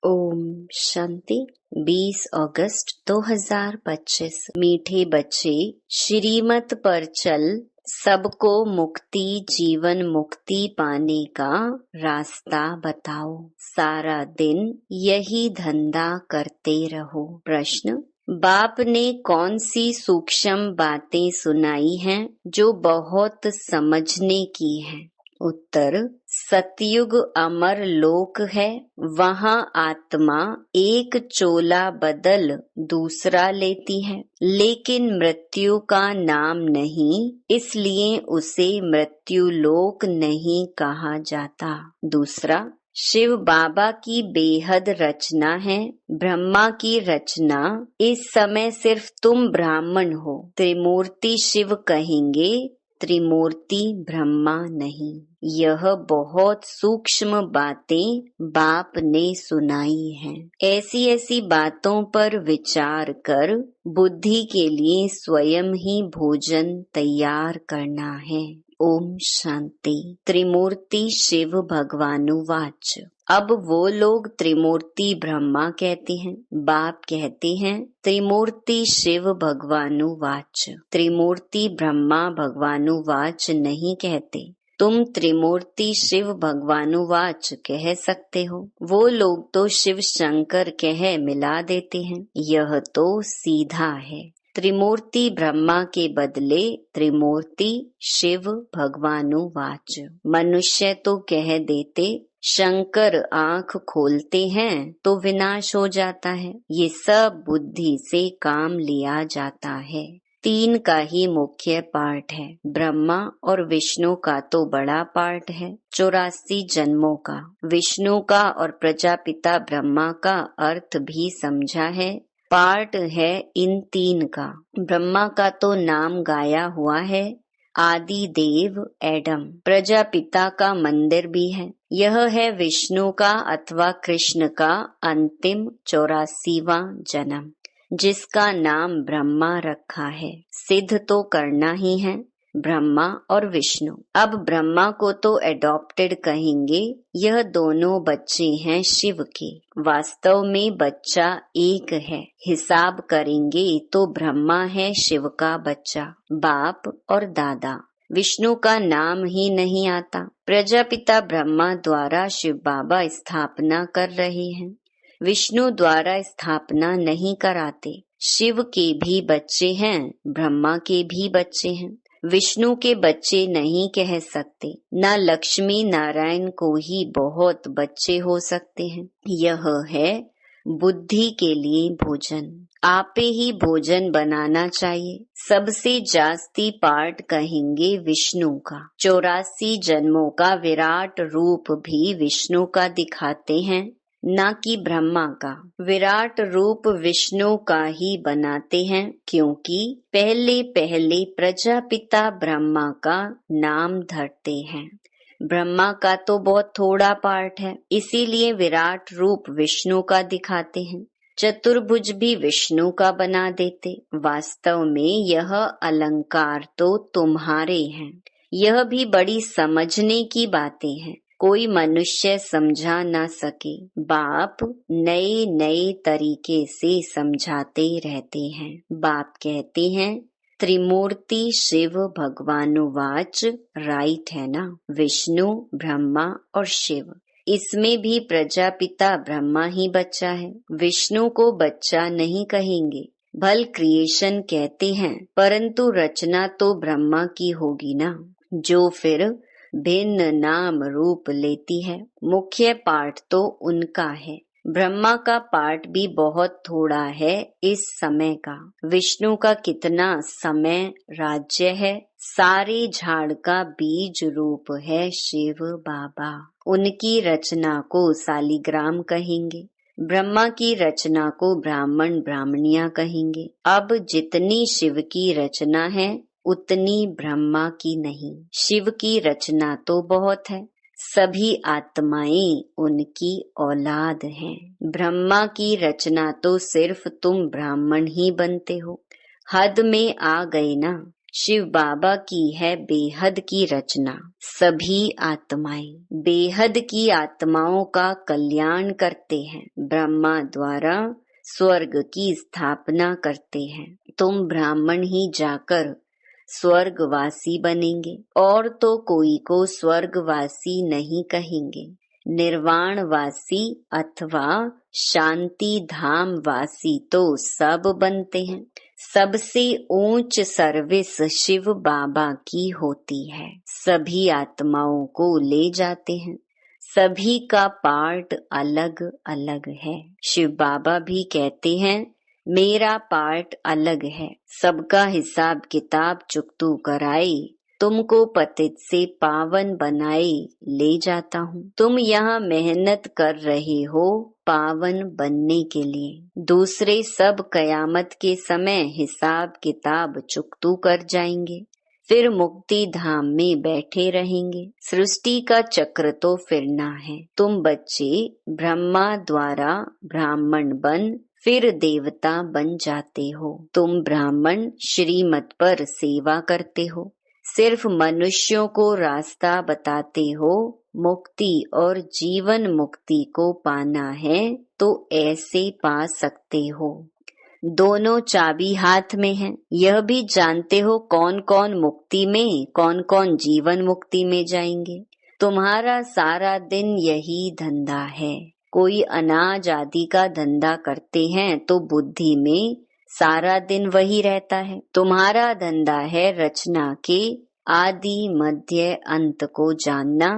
ओम शांति। 20 अगस्त 2025। मीठे बच्चे, श्रीमत पर चल, सबको मुक्ति जीवन मुक्ति पाने का रास्ता बताओ। सारा दिन यही धंधा करते रहो। प्रश्न: बाप ने कौन सी सूक्ष्म बातें सुनाई हैं जो बहुत समझने की हैं? उत्तर: सतयुग अमर लोक है, वहाँ आत्मा एक चोला बदल दूसरा लेती है, लेकिन मृत्यु का नाम नहीं, इसलिए उसे मृत्यु लोक नहीं कहा जाता। दूसरा, शिव बाबा की बेहद रचना है, ब्रह्मा की रचना। इस समय सिर्फ तुम ब्राह्मण हो, त्रिमूर्ति शिव कहेंगे, त्रिमूर्ति ब्रह्मा नहीं। यह बहुत सूक्ष्म बातें बाप ने सुनाई हैं। ऐसी ऐसी बातों पर विचार कर बुद्धि के लिए स्वयं ही भोजन तैयार करना है। ओम शांति। त्रिमूर्ति शिव भगवानुवाच। अब वो लोग त्रिमूर्ति ब्रह्मा कहते हैं, बाप कहते हैं त्रिमूर्ति शिव भगवानुवाच। त्रिमूर्ति ब्रह्मा भगवानुवाच नहीं कहते। तुम त्रिमूर्ति शिव भगवानुवाच कह सकते हो, वो लोग तो शिव शंकर कह मिला देते हैं। यह तो सीधा है। त्रिमूर्ति ब्रह्मा के बदले त्रिमूर्ति शिव भगवानुवाच। मनुष्य तो कह देते शंकर आंख खोलते हैं तो विनाश हो जाता है। ये सब बुद्धि से काम लिया जाता है। 3 का ही मुख्य पार्ट है। ब्रह्मा और विष्णु का तो बड़ा पार्ट है, 84 जन्मों का। विष्णु का और प्रजापिता ब्रह्मा का अर्थ भी समझा है। पार्ट है इन 3 का। ब्रह्मा का तो नाम गाया हुआ है, आदि देव एडम। प्रजापिता का मंदिर भी है। यह है विष्णु का अथवा कृष्ण का अंतिम 84वां जन्म, जिसका नाम ब्रह्मा रखा है। सिद्ध तो करना ही है, ब्रह्मा और विष्णु। अब ब्रह्मा को तो एडॉप्टेड कहेंगे। यह दोनों बच्चे हैं शिव के। वास्तव में बच्चा एक है। हिसाब करेंगे तो ब्रह्मा है शिव का बच्चा, बाप और दादा। विष्णु का नाम ही नहीं आता। प्रजापिता ब्रह्मा द्वारा शिव बाबा स्थापना कर रहे हैं, विष्णु द्वारा स्थापना नहीं कराते। शिव के भी बच्चे हैं, ब्रह्मा के भी बच्चे हैं। विष्णु के बच्चे नहीं कह सकते। न लक्ष्मी नारायण को ही बहुत बच्चे हो सकते हैं। यह है बुद्धि के लिए भोजन। आपे ही भोजन बनाना चाहिए। सबसे जास्ती पार्ट कहेंगे विष्णु का। 84 जन्मों का विराट रूप भी विष्णु का दिखाते हैं, न कि ब्रह्मा का। विराट रूप विष्णु का ही बनाते हैं, क्योंकि पहले पहले प्रजापिता ब्रह्मा का नाम धरते हैं। ब्रह्मा का तो बहुत थोड़ा पार्ट है, इसीलिए विराट रूप विष्णु का दिखाते हैं। चतुर्भुज भी विष्णु का बना देते। वास्तव में यह अलंकार तो तुम्हारे हैं। यह भी बड़ी समझने की बातें हैं, कोई मनुष्य समझा ना सके। बाप नए नए तरीके से समझाते रहते हैं। बाप कहते हैं त्रिमूर्ति शिव भगवानुवाच। राइट है ना? विष्णु, ब्रह्मा और शिव। इसमें भी प्रजापिता ब्रह्मा ही बच्चा है। विष्णु को बच्चा नहीं कहेंगे, भल क्रिएशन कहते हैं, परंतु रचना तो ब्रह्मा की होगी ना, जो फिर भिन्न नाम रूप लेती है। मुख्य पार्ट तो उनका है। ब्रह्मा का पार्ट भी बहुत थोड़ा है इस समय का। विष्णु का कितना समय राज्य है। सारे झाड़ का बीज रूप है शिव बाबा। उनकी रचना को सालिग्राम कहेंगे। ब्रह्मा की रचना को ब्राह्मण ब्राह्मणियां कहेंगे। अब जितनी शिव की रचना है उतनी ब्रह्मा की नहीं। शिव की रचना तो बहुत है, सभी आत्माएं उनकी औलाद हैं। ब्रह्मा की रचना तो सिर्फ तुम ब्राह्मण ही बनते हो। हद में आ गए ना। शिव बाबा की है बेहद की रचना। सभी आत्माएं बेहद की आत्माओं का कल्याण करते हैं। ब्रह्मा द्वारा स्वर्ग की स्थापना करते हैं। तुम ब्राह्मण ही जाकर स्वर्गवासी बनेंगे और तो कोई को स्वर्गवासी नहीं कहेंगे। निर्वाणवासी अथवा शांति धाम वासी तो सब बनते हैं। सबसे ऊंच सर्विस शिव बाबा की होती है। सभी आत्माओं को ले जाते हैं। सभी का पार्ट अलग अलग है। शिव बाबा भी कहते हैं मेरा पार्ट अलग है। सबका हिसाब किताब चुकतू कराए, तुमको पतित से पावन बनाए ले जाता हूँ। तुम यहाँ मेहनत कर रहे हो पावन बनने के लिए। दूसरे सब कयामत के समय हिसाब किताब चुकतू कर जाएंगे, फिर मुक्ति धाम में बैठे रहेंगे। सृष्टि का चक्र तो फिरना है। तुम बच्चे ब्रह्मा द्वारा ब्राह्मण बन फिर देवता बन जाते हो। तुम ब्राह्मण श्रीमत पर सेवा करते हो, सिर्फ मनुष्यों को रास्ता बताते हो। मुक्ति और जीवन मुक्ति को पाना है तो ऐसे पा सकते हो। दोनों चाबी हाथ में है। यह भी जानते हो कौन कौन मुक्ति में, कौन कौन जीवन मुक्ति में जाएंगे। तुम्हारा सारा दिन यही धंधा है। कोई अनाज आदि का धंधा करते हैं तो बुद्धि में सारा दिन वही रहता है। तुम्हारा धंधा है रचना के आदि मध्य अंत को जानना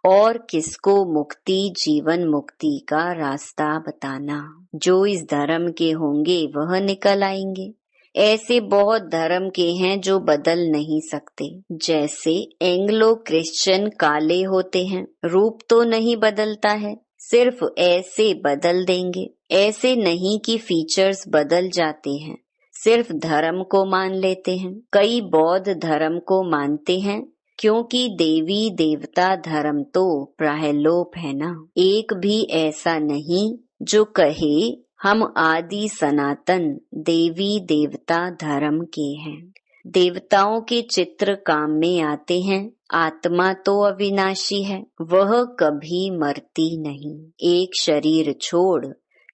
और किसको मुक्ति जीवन मुक्ति का रास्ता बताना। जो इस धर्म के होंगे वह निकल आएंगे। ऐसे बहुत धर्म के हैं जो बदल नहीं सकते। जैसे एंग्लो क्रिश्चियन काले होते हैं, रूप तो नहीं बदलता है, सिर्फ ऐसे बदल देंगे। ऐसे नहीं कि फीचर्स बदल जाते हैं, सिर्फ धर्म को मान लेते हैं। कई बौद्ध धर्म को मानते हैं क्योंकि देवी देवता धर्म तो प्रायलोप है ना। एक भी ऐसा नहीं जो कहे हम आदि सनातन देवी देवता धर्म के हैं। देवताओं के चित्र काम में आते हैं। आत्मा तो अविनाशी है, वह कभी मरती नहीं। एक शरीर छोड़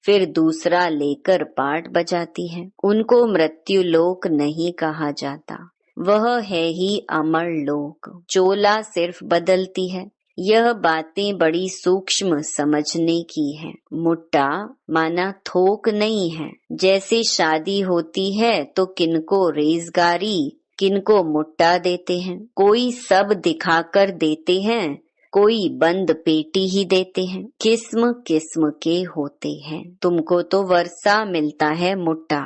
फिर दूसरा लेकर पाठ बजाती है। उनको मृत्यु लोक नहीं कहा जाता, वह है ही अमर लोक। चोला सिर्फ बदलती है। यह बातें बड़ी सूक्ष्म समझने की है। मुट्टा माना थोक नहीं है। जैसे शादी होती है तो किनको रेजगारी किनको मुट्टा देते हैं। कोई सब दिखाकर देते हैं, कोई बंद पेटी ही देते हैं। किस्म किस्म के होते हैं। तुमको तो वर्षा मिलता है मुट्टा,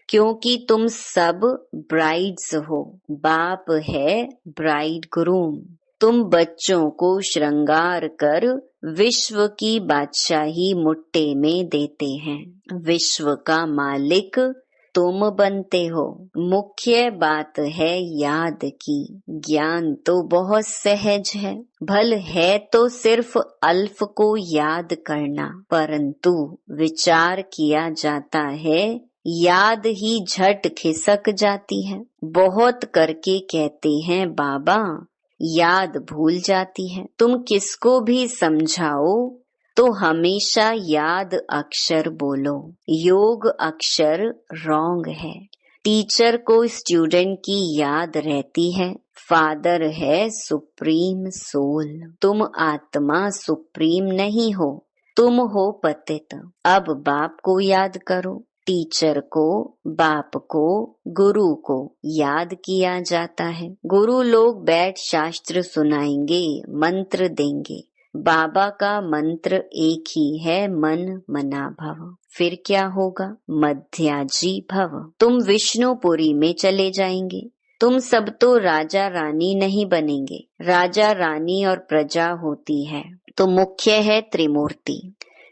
क्योंकि तुम सब ब्राइड्स हो। बाप है ब्राइड ग्रूम। तुम बच्चों को श्रृंगार कर विश्व की बादशाही मुट्टे में देते हैं। विश्व का मालिक तुम बनते हो। मुख्य बात है याद की। ज्ञान तो बहुत सहज है, भल है तो सिर्फ अल्फ को याद करना, परंतु विचार किया जाता है याद ही झट खिसक जाती है। बहुत करके कहते हैं बाबा याद भूल जाती है। तुम किसको भी समझाओ तो हमेशा याद अक्षर बोलो। योग अक्षर रॉन्ग है। टीचर को स्टूडेंट की याद रहती है। फादर है सुप्रीम सोल। तुम आत्मा सुप्रीम नहीं हो, तुम हो पतित। अब बाप को याद करो। टीचर को, बाप को, गुरु को याद किया जाता है। गुरु लोग बैठ शास्त्र सुनाएंगे, मंत्र देंगे। बाबा का मंत्र एक ही है, मन मना भव। फिर क्या होगा? मध्याजी भव। तुम विष्णुपुरी में चले जाएंगे। तुम सब तो राजा रानी नहीं बनेंगे। राजा रानी और प्रजा होती है तो मुख्य है त्रिमूर्ति।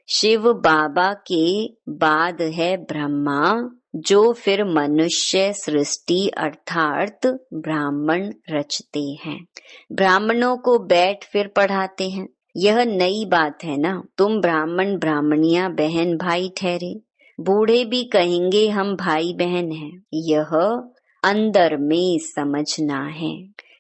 शिव बाबा के बाद है ब्रह्मा, जो फिर मनुष्य सृष्टि अर्थात ब्राह्मण रचते हैं। ब्राह्मणों को बैठ फिर पढ़ाते हैं। यह नई बात है ना। तुम ब्राह्मण ब्राह्मणियां बहन भाई ठहरे। बूढ़े भी कहेंगे हम भाई बहन हैं। यह अंदर में समझना है,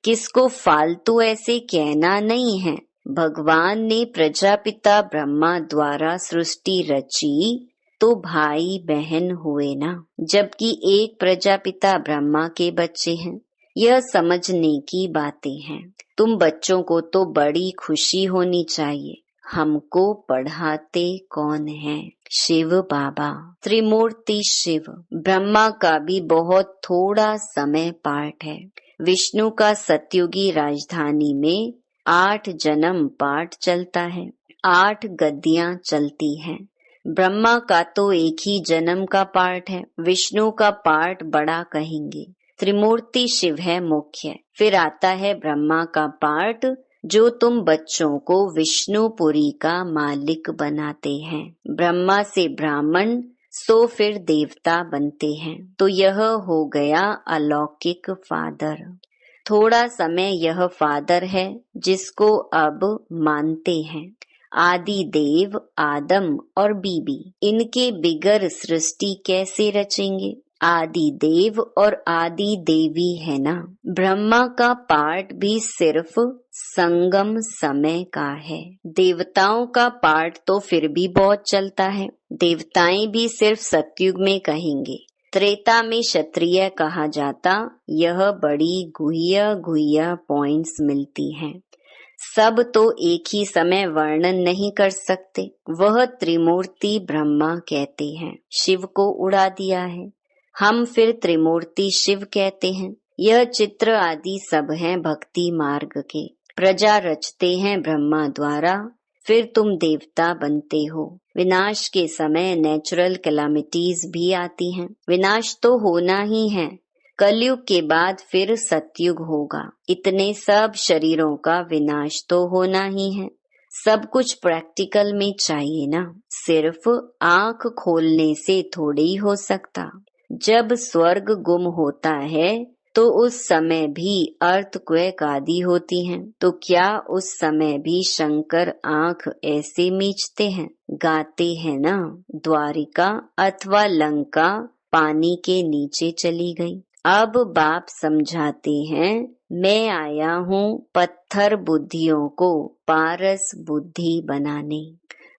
किसको फालतू ऐसे कहना नहीं है। भगवान ने प्रजापिता ब्रह्मा द्वारा सृष्टि रची तो भाई बहन हुए ना, जबकि एक प्रजापिता ब्रह्मा के बच्चे हैं। यह समझने की बातें हैं। तुम बच्चों को तो बड़ी खुशी होनी चाहिए। हमको पढ़ाते कौन है? शिव बाबा, त्रिमूर्ति शिव। ब्रह्मा का भी बहुत थोड़ा समय पाठ है। विष्णु का सतयुगी राजधानी में 8 जन्म पाठ चलता है, 8 गद्दियां चलती हैं। ब्रह्मा का तो एक ही जन्म का पाठ है, विष्णु का पाठ बड़ा कहेंगे। त्रिमूर्ति शिव है मुख्य, फिर आता है ब्रह्मा का पाठ, जो तुम बच्चों को विष्णुपुरी का मालिक बनाते हैं। ब्रह्मा से ब्राह्मण सो फिर देवता बनते हैं, तो यह हो गया अलौकिक फादर। थोड़ा समय यह फादर है जिसको अब मानते हैं। आदि देव आदम और बीबी, इनके बिगर सृष्टि कैसे रचेंगे? आदि देव और आदि देवी है ना। ब्रह्मा का पाठ भी सिर्फ संगम समय का है। देवताओं का पाठ तो फिर भी बहुत चलता है। देवताएं भी सिर्फ सतयुग में कहेंगे, त्रेता में क्षत्रिय कहा जाता। यह बड़ी गुह्य गुह्य पॉइंट्स मिलती हैं। सब तो एक ही समय वर्णन नहीं कर सकते। वह त्रिमूर्ति ब्रह्मा कहते हैं, शिव को उड़ा दिया है। हम फिर त्रिमूर्ति शिव कहते हैं। यह चित्र आदि सब हैं भक्ति मार्ग के। प्रजा रचते हैं ब्रह्मा द्वारा, फिर तुम देवता बनते हो। विनाश के समय नेचुरल कैलामिटीज भी आती हैं। विनाश तो होना ही है। कलयुग के बाद फिर सतयुग होगा। इतने सब शरीरों का विनाश तो होना ही है। सब कुछ प्रैक्टिकल में चाहिए ना, सिर्फ आंख खोलने से थोड़ी हो सकता। जब स्वर्ग गुम होता है तो उस समय भी अर्थक्वेक आदि होती हैं, तो क्या उस समय भी शंकर आंख ऐसे मीचते हैं? गाते हैं ना, द्वारिका अथवा लंका पानी के नीचे चली गई। अब बाप समझाते हैं, मैं आया हूँ पत्थर बुद्धियों को पारस बुद्धि बनाने।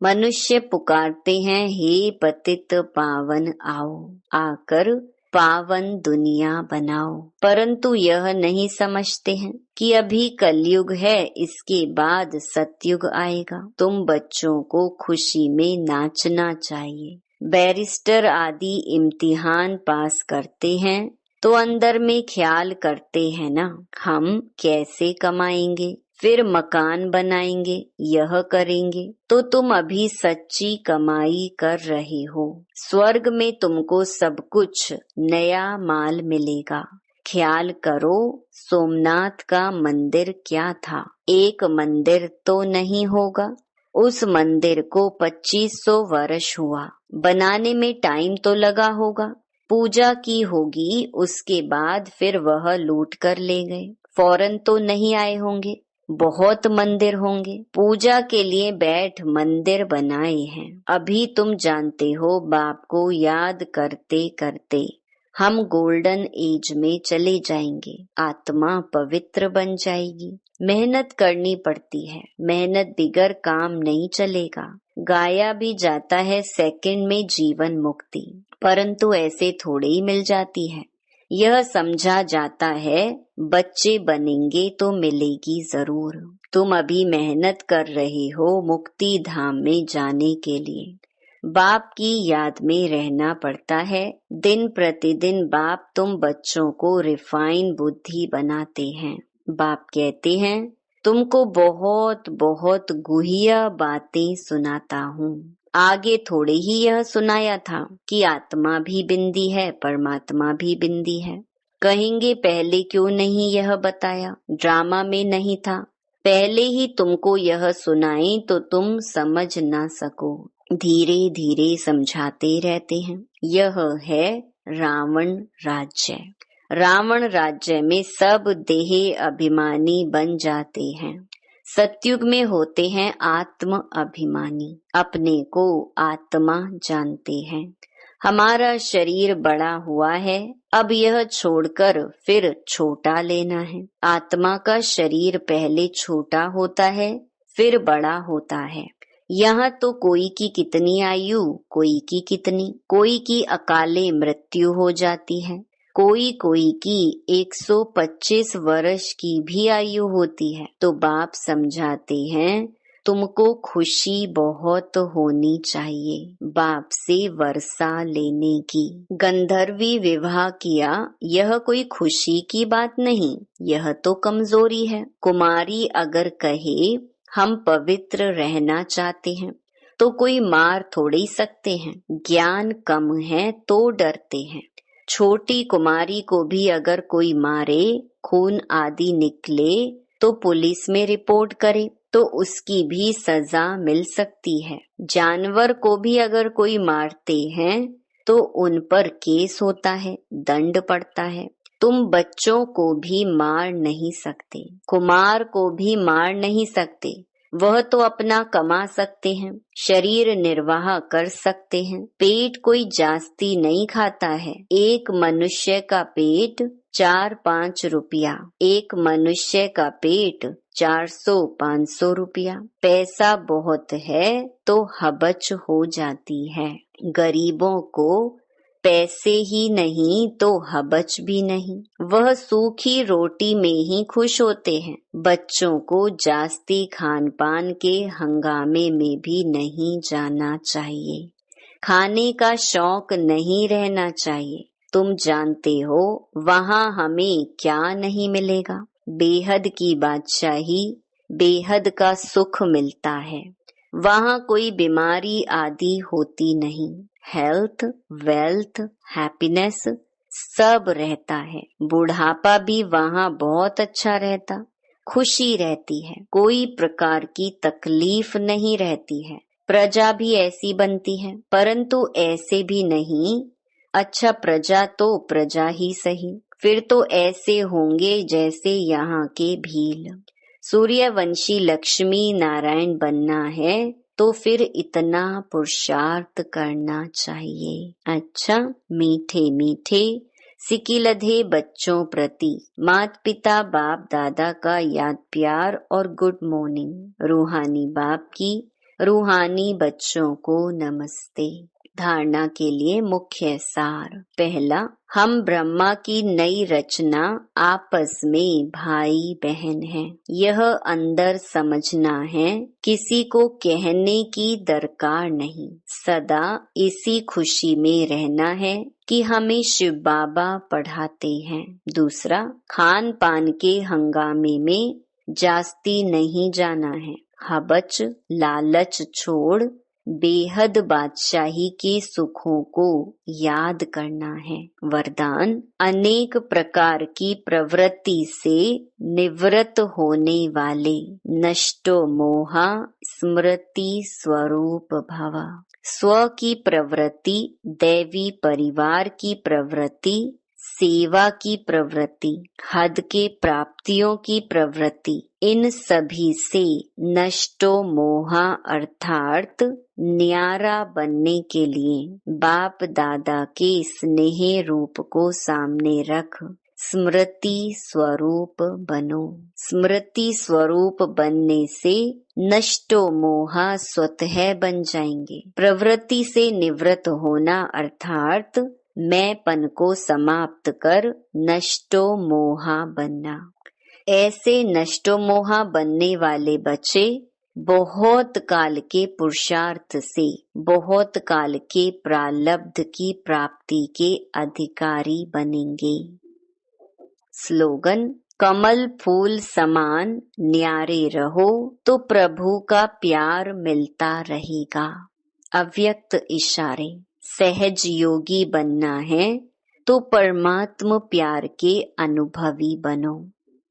मनुष्य पुकारते हैं, हे पतित पावन आओ, आकर पावन दुनिया बनाओ। परंतु यह नहीं समझते हैं कि अभी कलयुग है, इसके बाद सतयुग आएगा। तुम बच्चों को खुशी में नाचना चाहिए। बैरिस्टर आदि इम्तिहान पास करते हैं तो अंदर में ख्याल करते हैं ना, हम कैसे कमाएंगे, फिर मकान बनाएंगे, यह करेंगे। तो तुम अभी सच्ची कमाई कर रहे हो। स्वर्ग में तुमको सब कुछ नया माल मिलेगा। ख्याल करो, सोमनाथ का मंदिर क्या था? एक मंदिर तो नहीं होगा। उस मंदिर को 2500 वर्ष हुआ। बनाने में टाइम तो लगा होगा। पूजा की होगी, उसके बाद फिर वह लूट कर ले गए। फौरन तो नहीं आए होंगे। बहुत मंदिर होंगे। पूजा के लिए बैठ मंदिर बनाए हैं। अभी तुम जानते हो, बाप को याद करते करते हम गोल्डन एज में चले जाएंगे। आत्मा पवित्र बन जाएगी। मेहनत करनी पड़ती है। मेहनत बिगर काम नहीं चलेगा। गाया भी जाता है सेकंड में जीवन मुक्ति, परंतु ऐसे थोड़े ही मिल जाती है। यह समझा जाता है बच्चे बनेंगे तो मिलेगी जरूर। तुम अभी मेहनत कर रहे हो मुक्ति धाम में जाने के लिए। बाप की याद में रहना पड़ता है। दिन प्रतिदिन बाप तुम बच्चों को रिफाइन बुद्धि बनाते हैं। बाप कहते हैं, तुमको बहुत बहुत गुह्य बातें सुनाता हूँ। आगे थोड़े ही यह सुनाया था कि आत्मा भी बिंदी है, परमात्मा भी बिंदी है। कहेंगे पहले क्यों नहीं यह बताया? ड्रामा में नहीं था। पहले ही तुमको यह सुनाए तो तुम समझ ना सको। धीरे धीरे समझाते रहते हैं। यह है रावण राज्य। रावण राज्य में सब देह अभिमानी बन जाते हैं। सतयुग में होते हैं आत्म अभिमानी, अपने को आत्मा जानते हैं। हमारा शरीर बड़ा हुआ है, अब यह छोड़कर फिर छोटा लेना है। आत्मा का शरीर पहले छोटा होता है, फिर बड़ा होता है। यहाँ तो कोई की कितनी आयु, कोई की कितनी, कोई की अकाले मृत्यु हो जाती है, कोई कोई की 125 वर्ष की भी आयु होती है। तो बाप समझाते हैं, तुमको खुशी बहुत होनी चाहिए बाप से वर्षा लेने की। गंधर्वी विवाह किया, यह कोई खुशी की बात नहीं, यह तो कमजोरी है। कुमारी अगर कहे हम पवित्र रहना चाहते हैं तो कोई मार थोड़ी सकते हैं। ज्ञान कम है तो डरते हैं। छोटी कुमारी को भी अगर कोई मारे, खून आदि निकले तो पुलिस में रिपोर्ट करे तो उसकी भी सजा मिल सकती है। जानवर को भी अगर कोई मारते हैं तो उन पर केस होता है, दंड पड़ता है। तुम बच्चों को भी मार नहीं सकते, कुमार को भी मार नहीं सकते, वह तो अपना कमा सकते हैं, शरीर निर्वाह कर सकते हैं। पेट कोई जास्ती नहीं खाता है। एक मनुष्य का पेट 4-5 रुपया, एक मनुष्य का पेट 400-500 रुपया। पैसा बहुत है तो हबच हो जाती है। गरीबों को पैसे ही नहीं तो हबच भी नहीं, वह सूखी रोटी में ही खुश होते हैं। बच्चों को जास्ती खान पान के हंगामे में भी नहीं जाना चाहिए। खाने का शौक नहीं रहना चाहिए। तुम जानते हो वहाँ हमें क्या नहीं मिलेगा। बेहद की बादशाही, बेहद का सुख मिलता है। वहाँ कोई बीमारी आदि होती नहीं। हेल्थ, वेल्थ, हैप्पीनेस सब रहता है। बुढ़ापा भी वहाँ बहुत अच्छा रहता, खुशी रहती है, कोई प्रकार की तकलीफ नहीं रहती है। प्रजा भी ऐसी बनती है, परंतु ऐसे भी नहीं। अच्छा, प्रजा तो प्रजा ही सही, फिर तो ऐसे होंगे जैसे यहाँ के भील। सूर्यवंशी लक्ष्मी नारायण बनना है तो फिर इतना पुरुषार्थ करना चाहिए। अच्छा, मीठे मीठे सिकिलधे बच्चों प्रति माता पिता बाप दादा का याद प्यार और गुड मॉर्निंग। रूहानी बाप की रूहानी बच्चों को नमस्ते। धारणा के लिए मुख्य सार। पहला, हम ब्रह्मा की नई रचना आपस में भाई बहन हैं। यह अंदर समझना है, किसी को कहने की दरकार नहीं। सदा इसी खुशी में रहना है कि हमें शिव बाबा पढ़ाते हैं। दूसरा, खान पान के हंगामे में जास्ती नहीं जाना है। हबच लालच छोड़ बेहद बादशाही के सुखों को याद करना है। वरदान, अनेक प्रकार की प्रवृत्ति से निवृत्त होने वाले नष्टो मोहा स्मृति स्वरूप भव। स्व की प्रवृत्ति, दैवी परिवार की प्रवृत्ति, सेवा की प्रवृत्ति, हद के प्राप्तियों की प्रवृत्ति, इन सभी से नष्टो मोहा अर्थात न्यारा बनने के लिए बाप दादा के स्नेह रूप को सामने रख स्मृति स्वरूप बनो। स्मृति स्वरूप बनने से नष्टो मोहा स्वतः बन जाएंगे। प्रवृत्ति से निवृत्त होना अर्थात मैंपन को समाप्त कर नष्टो मोहा बनना। ऐसे नष्टो मोहा बनने वाले बच्चे बहुत काल के पुरुषार्थ से बहुत काल के प्रारब्ध की प्राप्ति के अधिकारी बनेंगे। स्लोगन, कमल फूल समान न्यारे रहो तो प्रभु का प्यार मिलता रहेगा। अव्यक्त इशारे। सहज योगी बनना है तो परमात्म प्यार के अनुभवी बनो।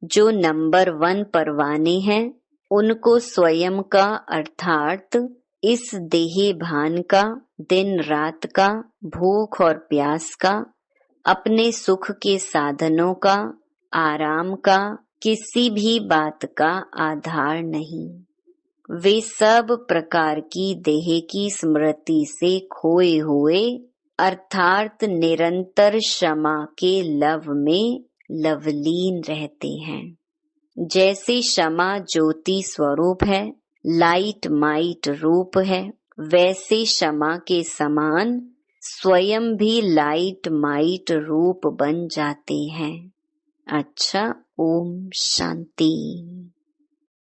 जो नंबर 1 परवाने हैं उनको स्वयं का अर्थात इस देह भान का, दिन रात का, भूख और प्यास का, अपने सुख के साधनों का, आराम का, किसी भी बात का आधार नहीं। वे सब प्रकार की देह की स्मृति से खोए हुए अर्थात निरंतर क्षमा के लव में लवलीन रहते हैं। जैसे क्षमा ज्योति स्वरूप है, लाइट माइट रूप है, वैसे क्षमा के समान स्वयं भी लाइट माइट रूप बन जाते हैं। अच्छा, ओम शांति।